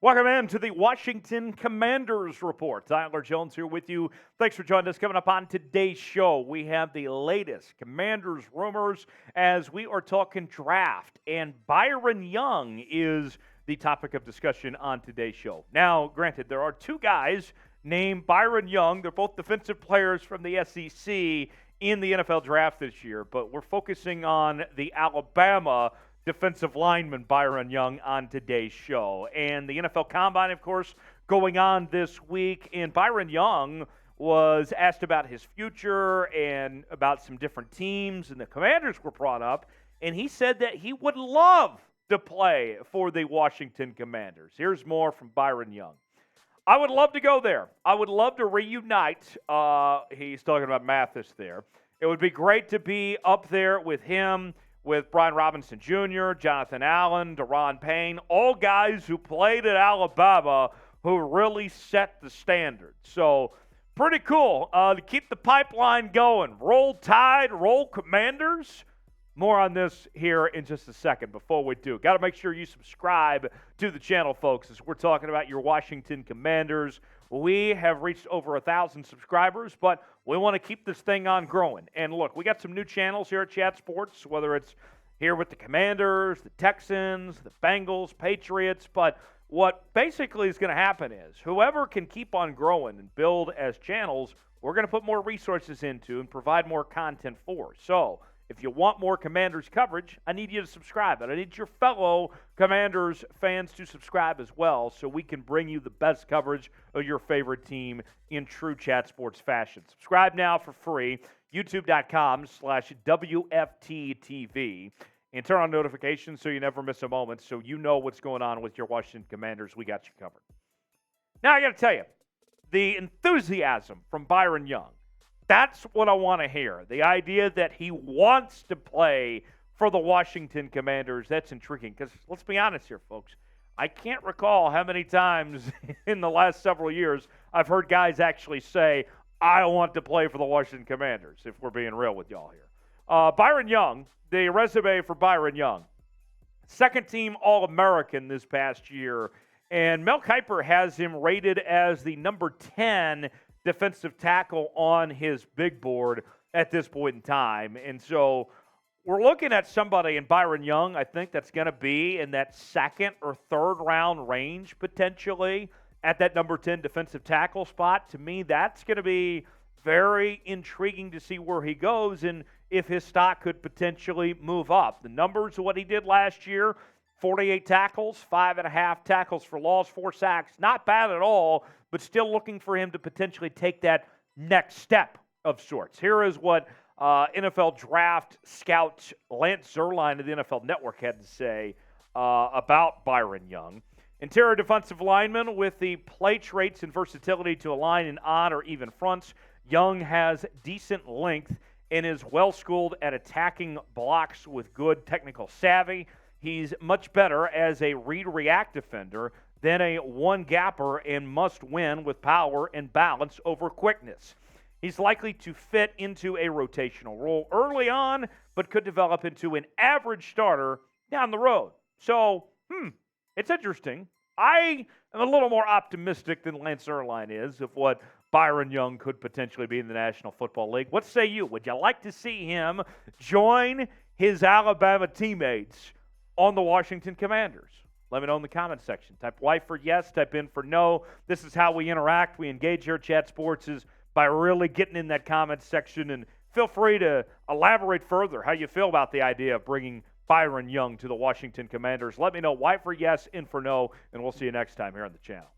Welcome in to the Washington Commanders Report. Tyler Jones here with you. Thanks for joining us. Coming up on today's show, we have the latest Commanders rumors as we are talking draft. And Byron Young is the topic of discussion on today's show. Now, granted, there are two guys named Byron Young. They're both defensive players from the SEC in the NFL draft this year, but we're focusing on the Alabama defensive lineman Byron Young on today's show. And the NFL Combine, of course, going on this week. And Byron Young was asked about his future and about some different teams, and the Commanders were brought up. And he said that he would love to play for the Washington Commanders. Here's more from Byron Young. I would love to go there. I would love to reunite. He's talking about Mathis there. It would be great to be up there with him, with Brian Robinson Jr., Jonathan Allen, Deron Payne, all guys who played at Alabama who really set the standard. So pretty cool to keep the pipeline going. Roll Tide, roll Commanders. More on this here in just a second. Before we do, got to make sure you subscribe to the channel, folks, as we're talking about your Washington Commanders. We have reached over 1,000 subscribers, but we want to keep this thing on growing. And look, we got some new channels here at Chat Sports, whether it's here with the Commanders, the Texans, the Bengals, Patriots. But what basically is going to happen is whoever can keep on growing and build as channels, we're going to put more resources into and provide more content for. So if you want more Commanders coverage, I need you to subscribe. And I need your fellow Commanders fans to subscribe as well so we can bring you the best coverage of your favorite team in true Chat Sports fashion. Subscribe now for free, youtube.com/WFTTV. And turn on notifications so you never miss a moment so you know what's going on with your Washington Commanders. We got you covered. Now, I got to tell you, the enthusiasm from Byron Young, that's what I want to hear. The idea that he wants to play for the Washington Commanders, that's intriguing. Because let's be honest here, folks. I can't recall how many times in the last several years I've heard guys actually say, I want to play for the Washington Commanders, if we're being real with y'all here. Byron Young, the resume for Byron Young. Second-team All-American this past year. And Mel Kiper has him rated as the number 10 defensive tackle on his big board at this point in time. And so we're looking at somebody in Byron Young, I think that's going to be in that second or third round range potentially at that number 10 defensive tackle spot. To me, that's going to be very intriguing to see where he goes and if his stock could potentially move up. The numbers of what he did last year, 48 tackles, 5.5 tackles for loss, 4 sacks. Not bad at all, but still looking for him to potentially take that next step of sorts. Here is what NFL draft scout Lance Zierlein of the NFL Network had to say about Byron Young. Interior defensive lineman with the play traits and versatility to align in odd or even fronts. Young has decent length and is well-schooled at attacking blocks with good technical savvy. He's much better as a read-react defender than a one-gapper and must win with power and balance over quickness. He's likely to fit into a rotational role early on, but could develop into an average starter down the road. So, it's interesting. I am a little more optimistic than Lance Zierlein is of what Byron Young could potentially be in the National Football League. What say you? Would you like to see him join his Alabama teammates on the Washington Commanders? Let me know in the comment section. Type Y for yes, type in for no. This is how we interact. We engage here at Chat Sports is by really getting in that comment section. And feel free to elaborate further how you feel about the idea of bringing Byron Young to the Washington Commanders. Let me know Y for yes, in for no, and we'll see you next time here on the channel.